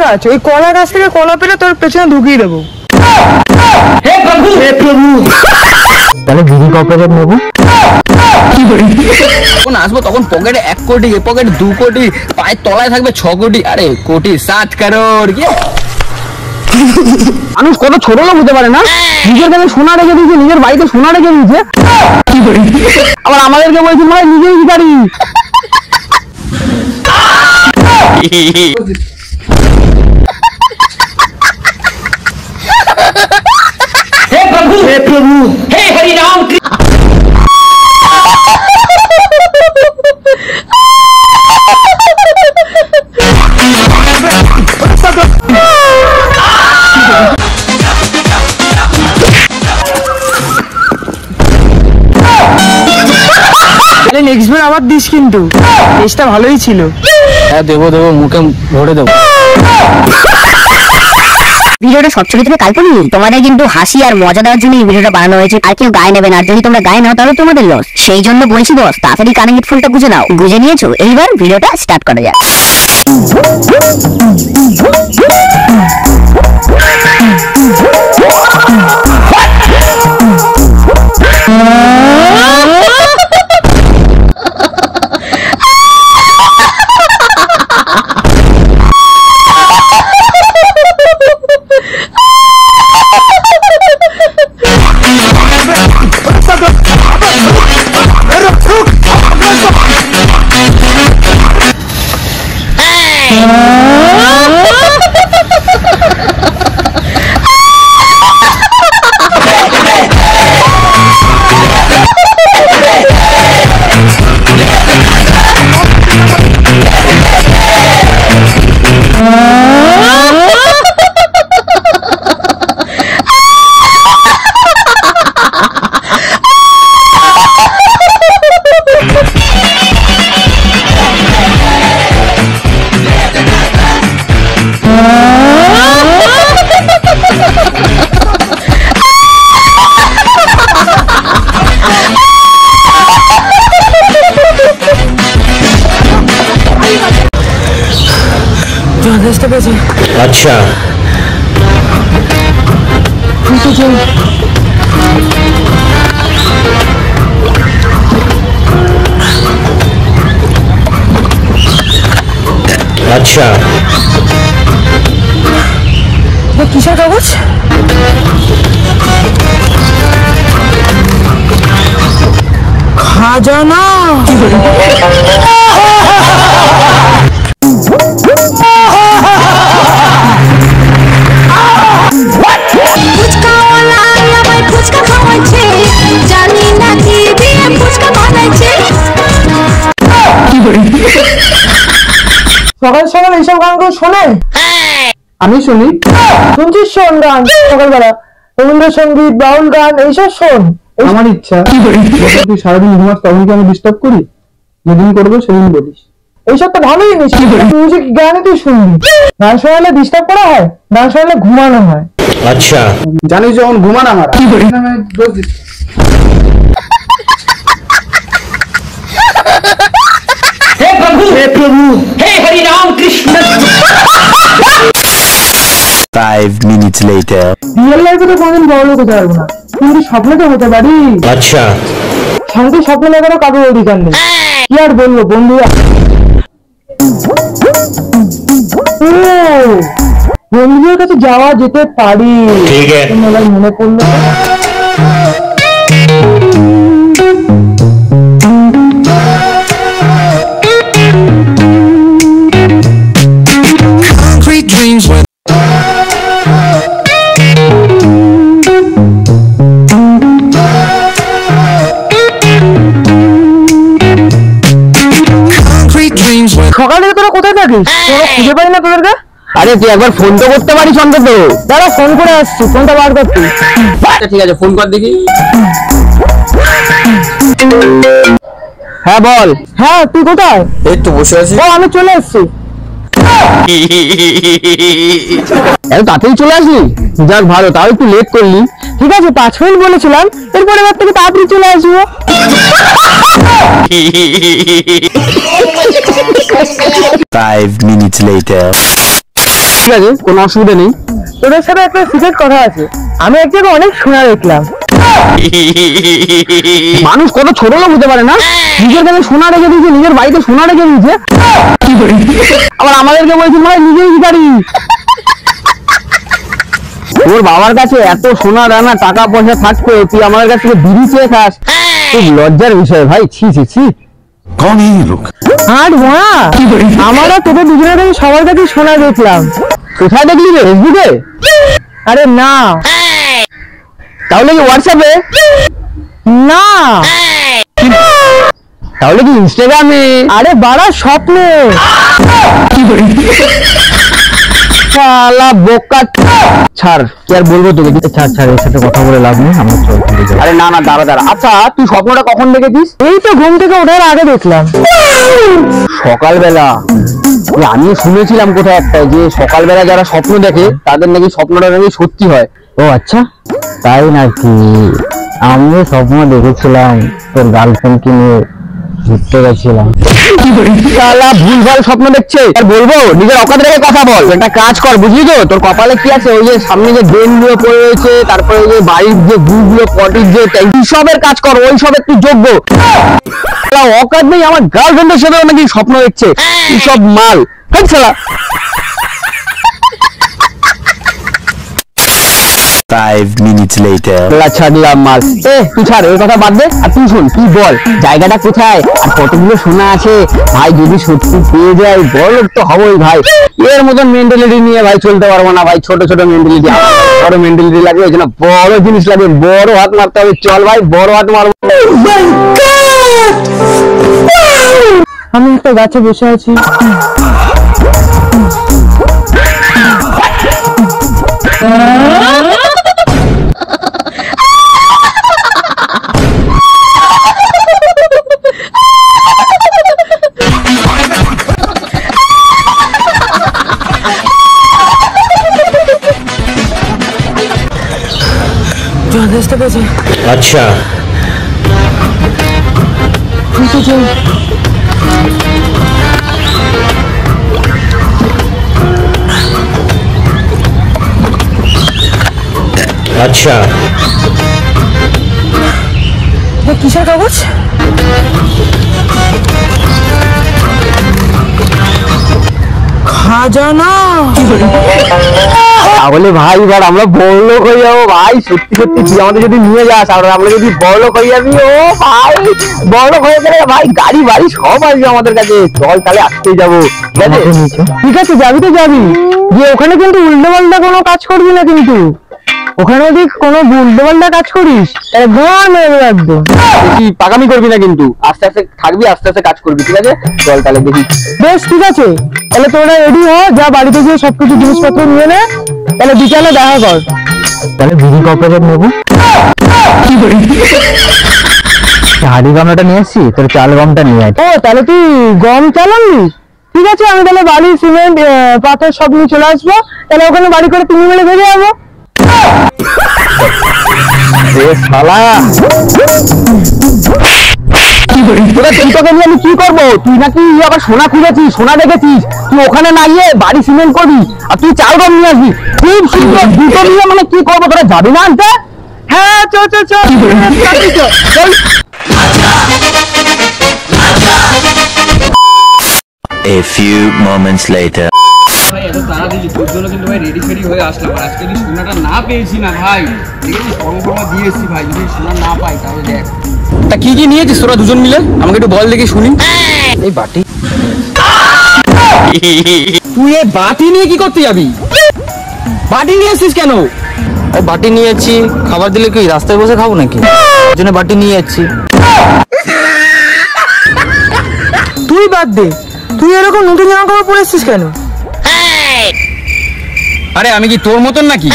গাছ, ওই কলা গাছ থেকে কলা পেলে তোর পেছনে ঢুকিয়ে দেবো। হে প্রভু, হে প্রভু। তাহলে দিদি কপরেট নেবো। যখন আসবো তখন পকেটে 1 কোটি, পকেটে 2 কোটি, পায়ের তলায় থাকবে 6 কোটি, আরে কোটি 60 কারোড়। মানুষ কত ছোট লোক হতে পারে না, নিজের কাছে সোনা রেখে দিয়েছে, নিজের বাড়িতে সোনা রেখে দিয়েছে, আবার আমাদেরকে বলছি মানে নিজেই ভিখারি। হে প্রভু, হে প্রভু, হে হরি রাম। নেক্সট বার আবার দিস কিন্তু, টেস্টটা ভালোই ছিল। হ্যাঁ দেবো দেবো, মুখে ভরে দেবো। ভিডিওটা সবচেয়ে থেকে কাল্পনিক, তোমাদের কিন্তু হাসি আর মজা দেওয়ার জন্য এই ভিডিওটা বানানো হয়েছে, আর কেউ গায়ে নেবে না। আর যদি তোমরা গায়ে নাও তাহলে তোমাদের লস। সেই জন্য বলছি বস, তাড়াতাড়ি কানে হেডফোনটা গুঁজে নাও। গুঁজে নিয়েছো? এইবার ভিডিওটা স্টার্ট করা যাক। अच्छा अच्छा কিসের কাগজ? খাজানা। সকাল সকাল এইসব গানগুলো শোনে? আমি শুনি। শুনছিস? শোন গান সকালবেলা, রবীন্দ্রসঙ্গীত, বাউল গান এইসব শোন। আমার ইচ্ছা তুই সারাদিন ঘুমাস, তখন কি আমি ডিস্টার্ব করি? যেদিন করবো সেদিন বলিস। এইসব তো ভালোই জিনিস, মিউজিক গানে তুই শুনবি। গান শোনালে ডিস্টার্ব করা হয়, গান শোনালে ঘুমানো হয়। अच्छा জানিস যখন ঘুমান আমার দোষ দিস। हे प्रभु, हे प्रभु, हे Hari Ram Krishna. 5 minutes later real লাইফে তো কোনদিন বড় লোক হতে পারবো না, কিন্তু স্বপ্নে তো হতে পারি। अच्छा শান্তি স্বপ্ন লাগারও কারোর অধিকার নেই। কি আর বলবো বন্ধু, বন্ধুদের কাছে যাওয়া যেতে পারি। ठीक है মনে পড়লো সকালে তোরা কোথায় থাকিস? তোরা খুঁজে পাই না তোদেরকে। আরে তুই একবার ফোন তো করতে পারিস অন্তত। দাঁড়া ফোন করে আসছি, ফোনটা বার করছি। ঠিক আছে, ফোন কর দেখি। হ্যাঁ বল। হ্যাঁ তুই কোথায়? এই তো বসে আছি। ও আমি চলে এসছি। এত তাড়াতাড়ি চলে আসলি? যাক ভালো, তাও একটু লেট করলি। ঠিক আছে 5 মিনিট বলেছিলাম, এরপরে এবার থেকে তাড়াতাড়ি চলে আসবো। 5 minutes later ঠিক আছে, কোনো অসুবিধা নেই। তোদের সাথে একটা সিক্রেট কথা আছে, আমি এক জায়গায় অনেক সোনা দেখলাম। মানুষ কত ছোট লোক হতে পারে না, নিজের কাছে সোনা রেখে দিয়েছে, নিজের বাড়িতে সোনা রেখে দিয়েছে, আবার আমাদেরকে বলছি ভাই নিজেই ভিখারি। তোর বাবার কাছে এত সোনা দানা টাকা পয়সা থাকতে তুই আমাদের কাছ থেকে বিড়ি চেয়ে খাস, খুব লজ্জার বিষয় ভাই। ছি ছি ছি। कौन है ये लोग? আর মা, আমরা তোদের দুজনের কাছে সবার কাছে সোনা দেখলাম। কোথায় দেখলি রে? ফেসবুকে? আরে না তাহলে কি হোয়াটসঅ্যাপে? না, তাহলে কি ইনস্টাগ্রামে? আরে বাড়া স্বপ্নে। শালা বোকা। ছাড়, কি আর বলবো তোকে। ছাড় ছাড়, এর সাথে কথা বলে লাভ নেই, আমরা চল চলে যাই। আরে না না, দাঁড়া দাঁড়া। আচ্ছা তুই স্বপ্নটা কখন দেখেছিস? এই তো ঘুম থেকে ওঠার আগে দেখলাম। সকালবেলা? আমিও শুনেছিলাম কোথায় একটা, যে সকালবেলা যারা স্বপ্ন দেখে তাদের নাকি স্বপ্নটা নাকি সত্যি হয়। ও আচ্ছা, তাই নাকি? আমিও স্বপ্ন দেখেছিলাম তোর গার্লফ্রেন্ডকে নিয়ে ঘুরতে গেছিলাম। শালা ভুলভাল স্বপ্ন দেখছে। আর বলবো, নিজের অকাত রেখে কথা বল। একটা কাজ কর, বুঝলি তো? তোর কপালে কি আছে? ওই যে সামনে যে ড্রেন গুলো পড়ে রয়েছে, তারপরে ওই যে বাড়ির যে গুলো, পটির যে ট্যাঙ্কি, সবের কাজ কর, ওই সবের তুই যোগ্য। অকাত নেই, আমার গার্লফ্রেন্ডের সাথে নাকি স্বপ্ন দেখছে। সব মাল শালা। 5 minutes later. ছাড়লাম মাল। তুই ছাড়, ওই কথা বাদ দে। আর তুই শোন, তুই বল জায়গাটা কোথায় আর কতগুলো সোনা আছে ভাই? যদি সত্যি পেয়ে যাই বড় লোক তো হবই ভাই। এর মতন মেন্টালিটি নিয়ে ভাই চলতে পারবো না ভাই। ছোট ছোট মেন্টালিটি, বড় মেন্টালিটি লাগবে। ওই জন্য বড় জিনিস লাগবে, বড় হাত মারতে হবে। চল ভাই, বড় হাত মারবো। আমি একটা গাছে বসে আছি, अच्छा अच्छा কিসের কাগজ? খাজানা। তাহলে ভাই এবার আমরা বড় লোক হয়ে যাবো ভাই। সত্যি সত্যি তুই আমাদের যদি নিয়ে যাস, আর আমরা যদি বড় লোক হয়ে যাবি, ও ভাই বড় লোক হয়ে গেলে ভাই গাড়ি বাড়ি সব আসবে আমাদের কাছে। চল তাহলে আসতেই যাবো, ঠিক আছে? ঠিক আছে, যাবি তো যাবি, যে ওখানে কিন্তু উল্টো পাল্টা কোনো কাজ করবি না কিন্তু। ওখানে যদি কোনো উল্টো পাল্টা কাজ করিস তাহলে ঘর মেরে একদম। বেশি পাকামি করবি না কিন্তু, আস্তে আস্তে থাকবি, আস্তে আস্তে কাজ করবি, ঠিক আছে? চল তাহলে দেখি। বেশ ঠিক আছে, তাহলে তোরা রেডি হ, যা বাড়িতে গিয়ে সবকিছু জিনিসপত্র নিয়ে নে, তাহলে বিকালে দেখা কর। তাহলে বিড়ি কপের নেবো। হাড়ি গামলাটা নিয়ে আসছি, তোর চাল গমটা নিয়ে আয়। ও তাহলে তুই গম চালাবি? ঠিক আছে, আমি তাহলে বালি সিমেন্ট পাথর সব নিয়ে চলে আসবো। তাহলে ওখানে বাড়ি করে তুমি মিলে ভেজে যাবো। আমি কি করবো? তুই নাকি আবার সোনা খুঁজেছিস, সোনা দেখেছিস, তুই ওখানে না গিয়ে বাড়ি সিমেন্ট করবি আর তুই চাল গম নিয়ে আসবি। খুব সুন্দর। দুটো নিয়ে মানে কি করবো? তোরা যাবি না আনতে? হ্যাঁ চল চল চল। A few moments later. ভাই এত তাড়াতাড়ি তোর জন্য কিন্তু ভাই রেডি ফেডি হয়ে আসলাম। আর আজকে যদি সোনাটা না পেয়েছি না ভাই, দেখেছিস ফর্মা দিয়ে এসেছি ভাই। যদি সোনা না পাই তাহলে দেখ। তা কি কি নিয়েছিস তোরা দুজন মিলে? আমাকে একটু বল দেখি শুনি। এই বাটি। তুই এই বাটি নিয়ে কি করতে যাবি? বাটি নিয়ে এসেছিস কেন? বাটি নিয়ে যাচ্ছি, খাবার দিলে কি রাস্তায় বসে খাবো নাকি? ওই জন্য বাটি নিয়ে যাচ্ছি। তুই বাদ দে, তুই এরকম নতুন জামা কাপড় পরে এসেছিস কেন? আরে আমি কি তোর মতন নাকি?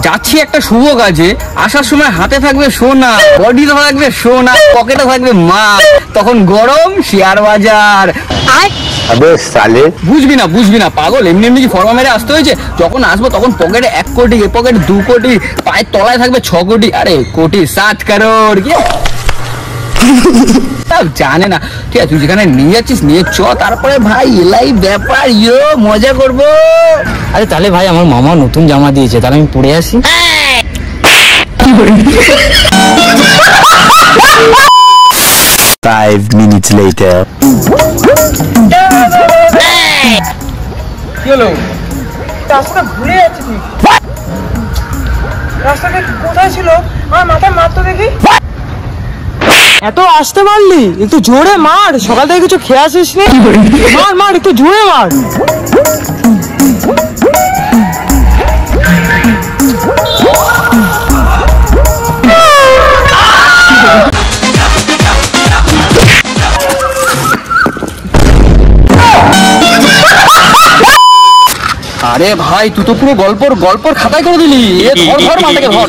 যাচ্ছি একটা শুভ কাজে, আসার সময় হাতে থাকবে সোনা, বডিতে থাকবে সোনা, পকেটে থাকবে মাল, তখন গরম শেয়ার বাজার। अबे साले বুঝবি না পাগল। এমনি এমনি কি ফর্মা মেরে আসতে হয়েছে? যখন আসবো তখন পকেটে 1 কোটি, এ পকেটে 2 কোটি, পায়ের তলায় থাকবে 6 কোটি, আরে কোটি 7 কারোর। কি জানে না, ঠিক আছে তুই যেখানে নিয়ে যাচ্ছিস নিয়ে চ, তারপরে ভাই এলাই ব্যাপার ইয়ো মজা করবো। আরে তাহলে ভাই আমার মামা নতুন জামা দিয়েছে, তাহলে আমি পরে আসি। 5 minutes later. কি হলো? রাস্তাটা ঘুরে যাচ্ছে ঠিক। রাস্তাটা কোথায় ছিল? আমার মাথা মার তো দেখি। এত আসতে পারলি? একটু জোরে মার, সকাল থেকে কিছু খেয়ে আসিস নি। মার মার, একটু জোরে মার। আরে ভাই তুই তো পুরো গল্পর খাতায় করে দিলি। এ ধর ধর মালটাকে ধর।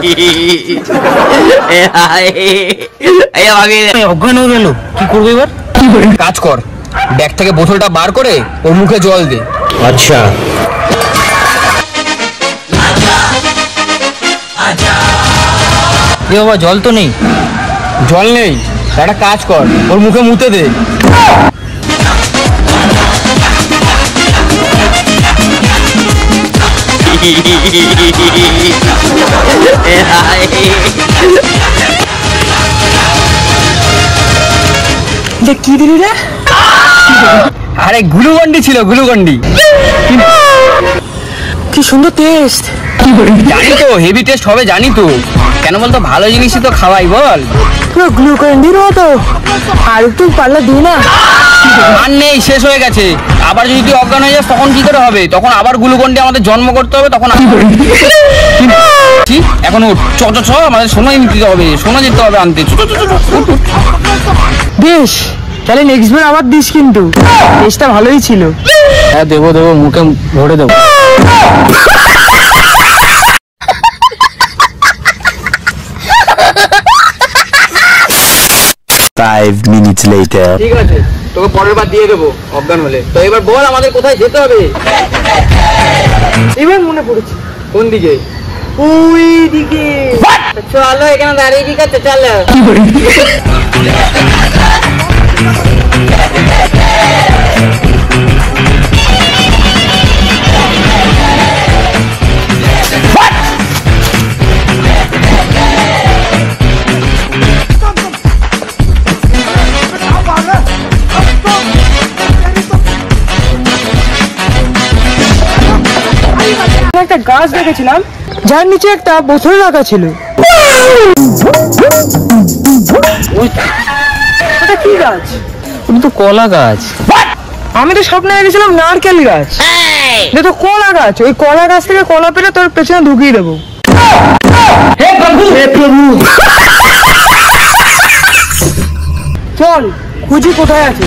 অজ্ঞান হয়ে গেল, কি করবো এবার? কাজ কর, ব্যাগ থেকে বোতলটা বার করে ওর মুখে জল দে। Acha. এ বাবা জল তো নেই। জল নেই, একটা কাজ কর ওর মুখে মুতে দে। কি দিলি রে? আরে গ্লুকন্ডি ছিল, গ্লুকন্ডি। কি সুন্দর টেস্ট। জানি তো হেভি টেস্ট হবে, জানি তো, কেন বলতো ভালো জিনিসই তো খাওয়াই বল। পুরো গ্লুকন্ডির মতো। আর একটু পারলে দিই না। আর নেই, শেষ হয়ে গেছে। আবার যদি তুই অজ্ঞান হয়ে যাস তখন কি করে হবে? তখন আবার গ্লুকন্ডি আমাদের জন্ম করতে হবে, তখন এখন উঠ, চ চ চ, আমাদের সোনাই নিতে হবে, সোনা যেতে হবে আনতে। চ, চ, চ, চ, উঠ, উঠ। বেশ, তাহলে নেক্সট বার আবার দিস কিন্তু। টেস্টটা ভালোই ছিল। হ্যাঁ দেবো দেবো, মুখে ভরে দেবো। Five minutes later. ঠিক আছে, তোকে পরের বার দিয়ে দেবো অজ্ঞান হলে। তো এবার বল আমাদের কোথায় যেতে হবে? এবার মনে পড়েছে। কোন দিকে? ওই দিকে। চলো, এখানে দাঁড়িয়ে কি করছে, চলো। একটা গাছ দেখেছিলাম, যার নিচে একটা বোতল রাখা ছিল। ওটা কি গাছ? ওটা তো কলা গাছ। আমি তো স্বপ্নে দেখেছিলাম নারকেল গাছ। এটা তো কলা গাছ। ওই কলা গাছ থেকে কলা পেরে তোর পেছনে ঢুকিয়ে দেবো। হে প্রভু, হে প্রভু। চল খুঁজি কোথায় আছে।